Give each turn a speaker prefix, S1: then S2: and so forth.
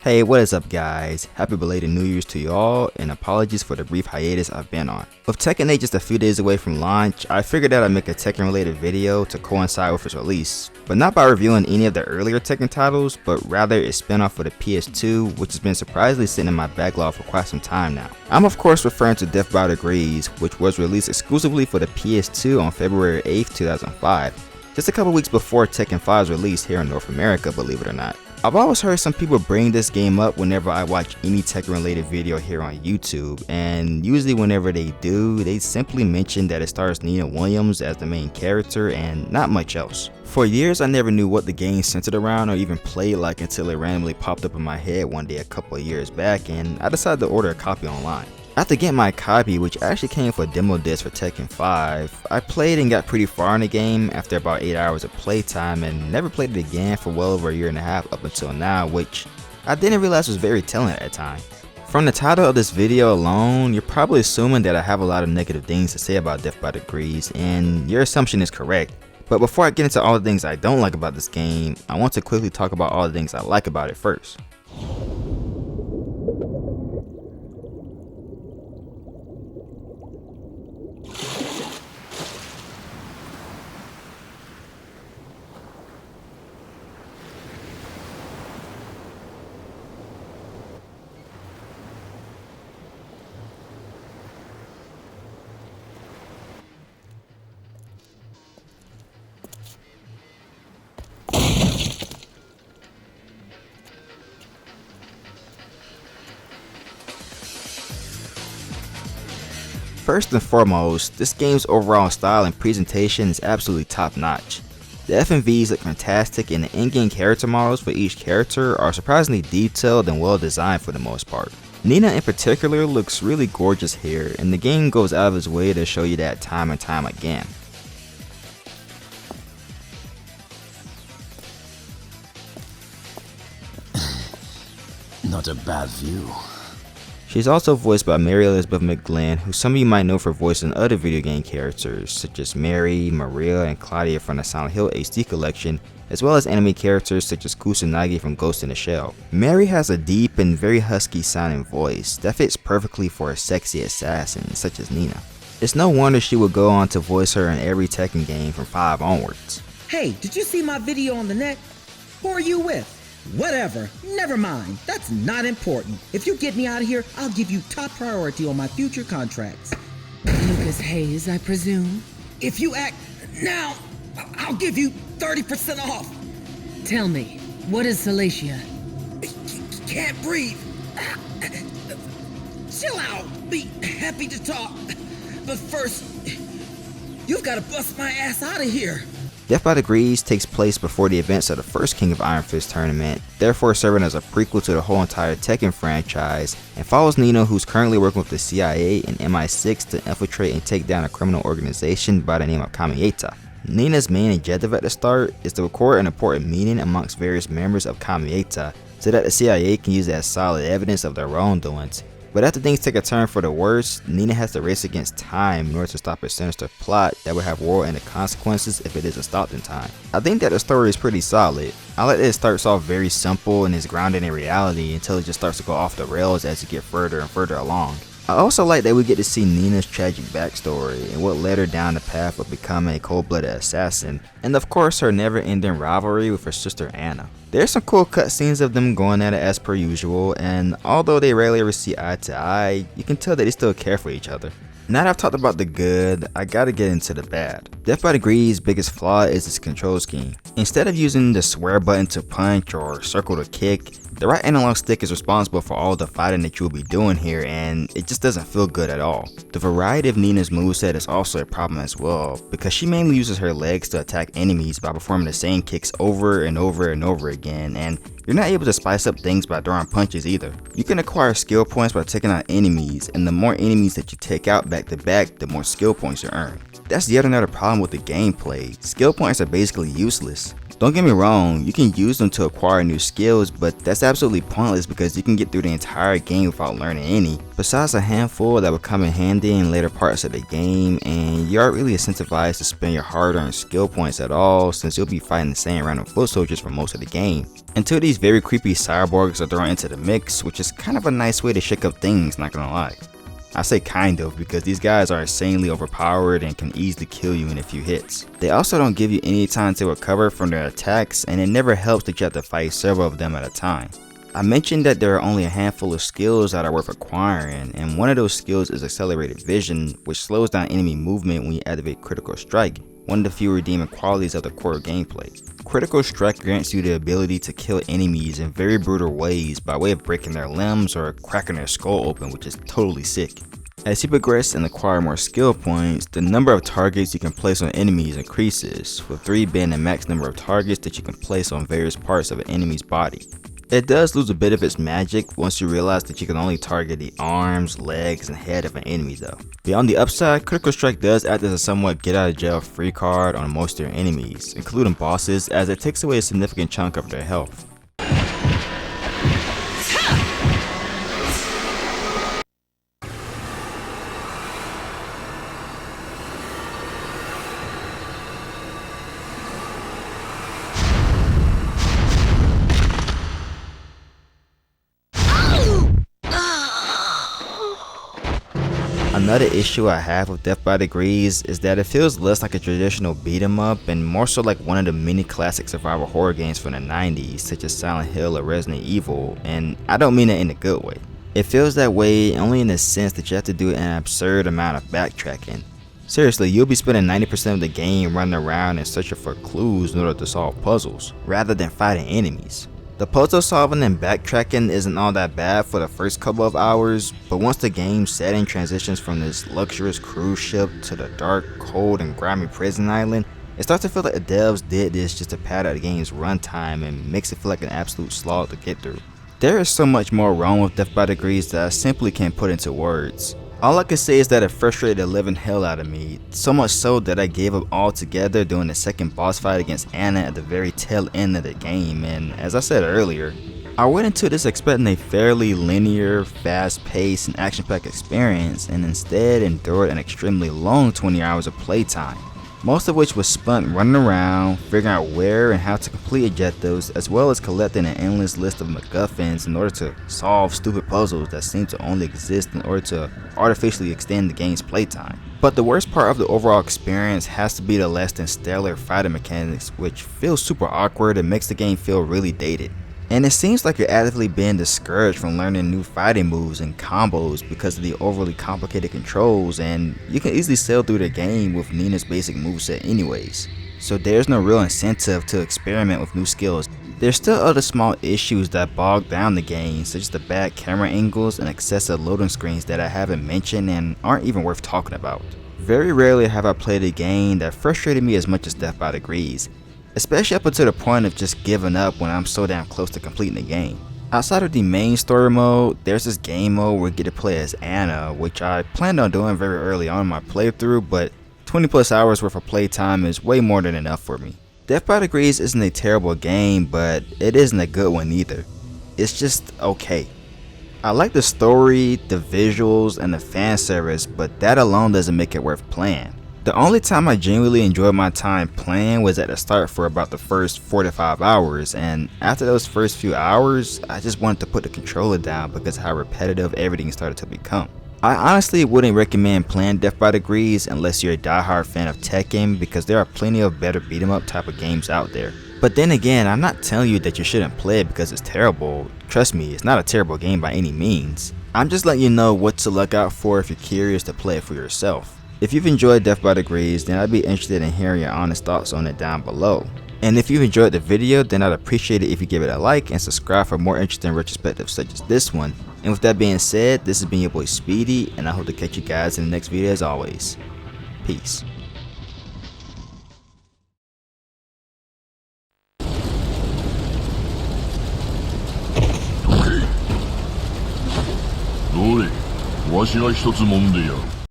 S1: Hey, what is up guys? Happy belated New Year's to you all, and apologies for the brief hiatus I've been on. With Tekken 8 just a few days away from launch, I figured out I'd make a Tekken related video to coincide with its release, but not by reviewing any of the earlier Tekken titles, but rather a spin-off for the PS2, which has been surprisingly sitting in my backlog for quite some time now. I'm of course referring to Death by Degrees, which was released exclusively for the PS2 on February 8th, 2005, just a couple weeks before Tekken 5's release here in North America, believe it or not. I've always heard some people bring this game up whenever I watch any Tekken related video here on YouTube, and usually whenever they do, they simply mention that it stars Nina Williams as the main character and not much else. For years I never knew what the game centered around or even played like until it randomly popped up in my head one day a couple of years back, and I decided to order a copy online. After getting my copy, which actually came for a demo disc for Tekken 5, I played and got pretty far in the game after about 8 hours of playtime and never played it again for well over a year and a half up until now, which I didn't realize was very telling at the time. From the title of this video alone, you're probably assuming that I have a lot of negative things to say about Death by Degrees, and your assumption is correct. But before I get into all the things I don't like about this game, I want to quickly talk about all the things I like about it first. First and foremost, this game's overall style and presentation is absolutely top notch. The FMVs look fantastic, and the in-game character models for each character are surprisingly detailed and well designed for the most part. Nina in particular looks really gorgeous here, and the game goes out of its way to show you that time and time again.
S2: Not a bad view.
S1: She's also voiced by Mary Elizabeth McGlynn, who some of you might know for voicing other video game characters such as Mary, Maria, and Claudia from the Silent Hill HD collection, as well as anime characters such as Kusanagi from Ghost in the Shell. Mary has a deep and very husky sounding voice that fits perfectly for a sexy assassin such as Nina. It's no wonder she would go on to voice her in every Tekken game from 5 onwards.
S3: Hey, did you see my video on the net? Who are you with? Whatever, never mind, that's not important. If you get me out of here, I'll give you top priority on my future contracts.
S4: Lucas Hayes, I presume?
S3: If you act now, I'll give you 30% off.
S4: Tell me, what is Salacia?
S3: Can't breathe. Chill out, be happy to talk. But first, you've got to bust my ass out of here.
S1: Death by Degrees takes place before the events of the first King of Iron Fist tournament, therefore serving as a prequel to the whole entire Tekken franchise, and follows Nina, who's currently working with the CIA and MI6 to infiltrate and take down a criminal organization by the name of Kamieta. Nina's main objective at the start is to record an important meeting amongst various members of Kamieta so that the CIA can use it as solid evidence of their wrongdoings. But after things take a turn for the worse, Nina has to race against time in order to stop a sinister plot that would have world-ending consequences if it isn't stopped in time. I think that the story is pretty solid. I like that it starts off very simple and is grounded in reality until it just starts to go off the rails as you get further and further along. I also like that we get to see Nina's tragic backstory and what led her down the path of becoming a cold-blooded assassin, and of course her never-ending rivalry with her sister Anna. There's some cool cutscenes of them going at it as per usual, and although they rarely ever see eye to eye, you can tell that they still care for each other. Now that I've talked about the good, I gotta get into the bad. Death by Degrees' biggest flaw is its control scheme. Instead of using the square button to punch or circle to kick, the right analog stick is responsible for all the fighting that you'll be doing here, and it just doesn't feel good at all. The variety of Nina's moveset is also a problem as well, because she mainly uses her legs to attack enemies by performing the same kicks over and over and over again, and you're not able to spice up things by throwing punches either. You can acquire skill points by taking out enemies, and the more enemies that you take out back to back, the more skill points you earn. That's yet another problem with the gameplay. Skill points are basically useless. Don't get me wrong, you can use them to acquire new skills, but that's absolutely pointless because you can get through the entire game without learning any, besides a handful that will come in handy in later parts of the game, and you aren't really incentivized to spend your hard-earned skill points at all since you'll be fighting the same random foot soldiers for most of the game. Until these very creepy cyborgs are thrown into the mix, which is kind of a nice way to shake up things, not gonna lie. I say kind of because these guys are insanely overpowered and can easily kill you in a few hits. They also don't give you any time to recover from their attacks, and it never helps that you have to fight several of them at a time. I mentioned that there are only a handful of skills that are worth acquiring, and one of those skills is Accelerated Vision, which slows down enemy movement when you activate Critical Strike, one of the few redeeming qualities of the core gameplay. Critical Strike grants you the ability to kill enemies in very brutal ways by way of breaking their limbs or cracking their skull open, which is totally sick. As you progress and acquire more skill points, the number of targets you can place on enemies increases, with 3 being the max number of targets that you can place on various parts of an enemy's body. It does lose a bit of its magic once you realize that you can only target the arms, legs, and head of an enemy though. Beyond the upside, Critical Strike does act as a somewhat get out of jail free card on most of your enemies, including bosses, as it takes away a significant chunk of their health. Another issue I have with Death by Degrees is that it feels less like a traditional beat 'em up and more so like one of the many classic survival horror games from the 90s such as Silent Hill or Resident Evil, and I don't mean it in a good way. It feels that way only in the sense that you have to do an absurd amount of backtracking. Seriously, you'll be spending 90% of the game running around and searching for clues in order to solve puzzles, rather than fighting enemies. The puzzle solving and backtracking isn't all that bad for the first couple of hours, but once the game setting transitions from this luxurious cruise ship to the dark, cold, and grimy prison island, it starts to feel like the devs did this just to pad out the game's runtime and makes it feel like an absolute slog to get through. There is so much more wrong with Death by Degrees that I simply can't put into words. All I can say is that it frustrated the living hell out of me, so much so that I gave up altogether during the second boss fight against Anna at the very tail end of the game, and as I said earlier, I went into this expecting a fairly linear, fast-paced, and action-packed experience, and instead endured an extremely long 20 hours of playtime, most of which was spent running around, figuring out where and how to complete objectives, as well as collecting an endless list of MacGuffins in order to solve stupid puzzles that seem to only exist in order to artificially extend the game's playtime. But the worst part of the overall experience has to be the less than stellar fighting mechanics, which feels super awkward and makes the game feel really dated. And it seems like you're actively being discouraged from learning new fighting moves and combos because of the overly complicated controls, and you can easily sail through the game with Nina's basic moveset anyways. So there's no real incentive to experiment with new skills. There's still other small issues that bog down the game, such as the bad camera angles and excessive loading screens that I haven't mentioned and aren't even worth talking about. Very rarely have I played a game that frustrated me as much as Death by Degrees, especially up until the point of just giving up when I'm so damn close to completing the game. Outside of the main story mode, there's this game mode where you get to play as Anna, which I planned on doing very early on in my playthrough, but 20 plus hours worth of playtime is way more than enough for me. Death by Degrees isn't a terrible game, but it isn't a good one either. It's just okay. I like the story, the visuals, and the fan service, but that alone doesn't make it worth playing. The only time I genuinely enjoyed my time playing was at the start for about the first 4 to 5 hours, and after those first few hours, I just wanted to put the controller down because of how repetitive everything started to become. I honestly wouldn't recommend playing Death by Degrees unless you're a diehard fan of Tekken, because there are plenty of better beat 'em up type of games out there. But then again, I'm not telling you that you shouldn't play it because it's terrible. Trust me, it's not a terrible game by any means. I'm just letting you know what to look out for if you're curious to play it for yourself. If you've enjoyed Death by Degrees, then I'd be interested in hearing your honest thoughts on it down below. And if you've enjoyed the video, then I'd appreciate it if you give it a like and subscribe for more interesting retrospectives such as this one. And with that being said, this has been your boy Speedy, and I hope to catch you guys in the next video as always. Peace.
S2: おい、わしが一つもんでやる。